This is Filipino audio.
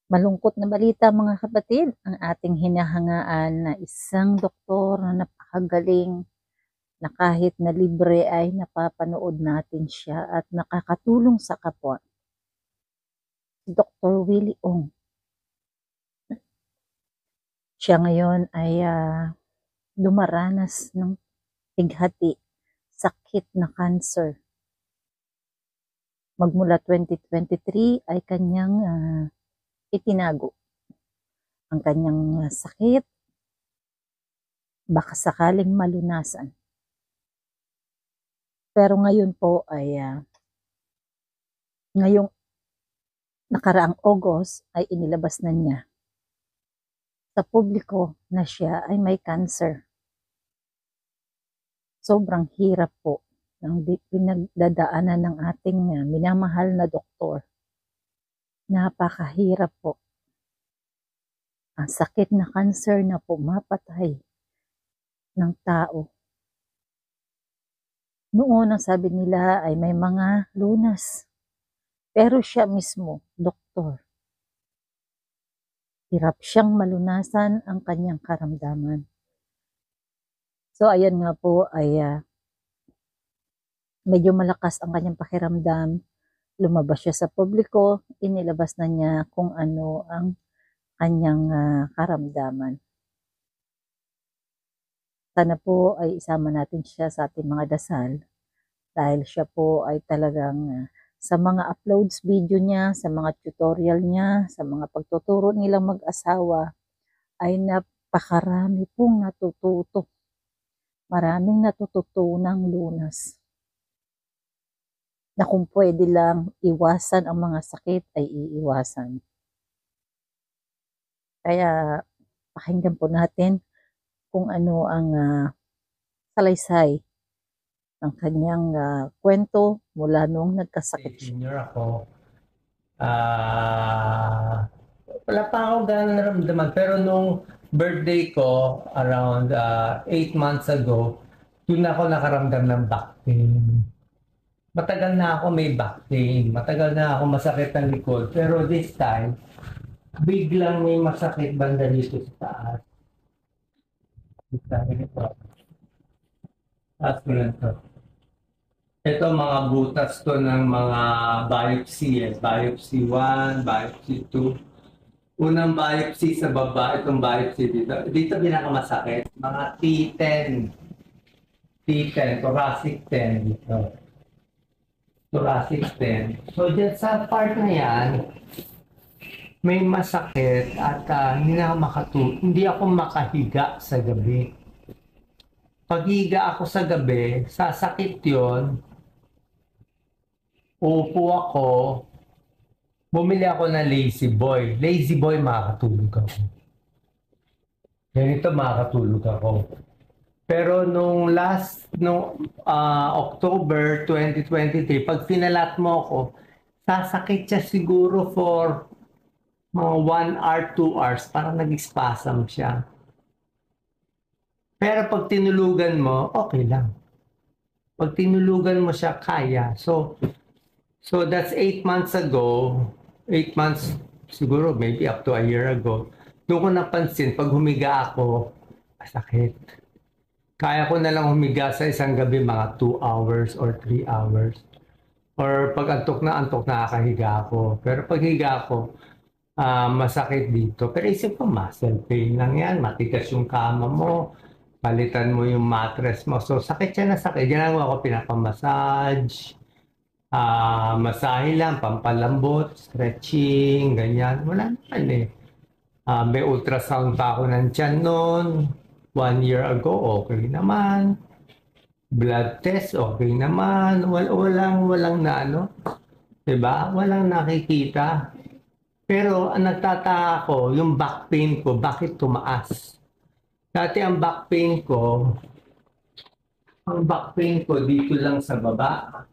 Malungkot na balita mga kapatid, ang ating hinahangaan na isang doktor na napakagaling na kahit na libre ay napapanood natin siya at nakakatulong sa kapwa. Si Dr. Willie Ong. Siya ngayon ay dumaranas ng pighati, sakit na cancer. Magmula 2023 ay kanyang itinago ang kanyang sakit, baka sakaling malunasan. Pero ngayon po ay ngayong nakaraang August ay inilabas na niya sa publiko na siya ay may cancer. Sobrang hirap po ng pinagdadaanan ng ating minamahal na doktor. Napakahirap po. Ang sakit na cancer na pumapatay ng tao. Noon ang sabi nila ay may mga lunas. Pero siya mismo, doktor, hirap siyang malunasan ang kanyang karamdaman. So ayan nga po ay medyo malakas ang kanyang pakiramdam. Lumabas siya sa publiko, inilabas na niya kung ano ang kanyang karamdaman. Sana po ay isama natin siya sa ating mga dasal dahil siya po ay talagang sa mga uploads video niya, sa mga tutorial niya, sa mga pagtuturo nilang mag-asawa ay napakarami pong natututo. Maraming natututunang lunas. Na kung pwede lang iwasan ang mga sakit ay iiwasan. Kaya pakinggan po natin kung ano ang salaysay ng kanyang kwento mula nung nagkasakit siya. Senior ako. Wala pa ako ganang naramdaman. Pero nung birthday ko, around 8 months ago, doon ako nakaramdam ng back pain. Matagal na ako may back pain. Matagal na ako masakit ang likod. Pero this time, biglang may masakit banda dito sa taas. Taas ko lang to. Ito mga butas to ng mga biopsy. Biopsy 1, biopsy 2. Unang biopsy sa baba, itong biopsy dito. Dito pinakamasakit. Mga T10. T10, thoracic 10 dito. Thoracic 10. So dyan sa part na yan, may masakit at hindi ako makahiga sa gabi. Paghiga ako sa gabi, sasakit yon. Upo ako, bumili ako ng Lazy Boy. Lazy Boy, makakatulog ako. Ganito, makakatulog ako. Pero nung October 2023, pag pinalat mo ako, sasakit siya siguro for mga 1 hour, 2 hours, parang nag-spasm siya. Pero pag tinulugan mo, okay lang. Pag tinulugan mo siya, kaya. So that's 8 months ago, 8 months, siguro maybe up to a year ago, doon ko napansin, pag humiga ako, masakit. Kaya ko na lang humiga sa isang gabi mga 2 hours or 3 hours. Or pag antok na nakakahiga ako. Pero pag higa ako, masakit dito. Pero isip ko, muscle pain lang yan. Matigas yung kama mo. Palitan mo yung mattress mo. So sakit siya na sakit. Ginagawa ko, pinapamassage. Masahe lang, pampalambot, stretching, ganyan. Wala naman eh. May ultrasound pa ako ng tiyan noon. 1 year ago, okay naman. Blood test, okay naman. Walang na ano. Diba? Walang nakikita. Pero ang nagtataka ko, yung back pain ko, bakit tumaas? Dati ang back pain ko dito lang sa baba.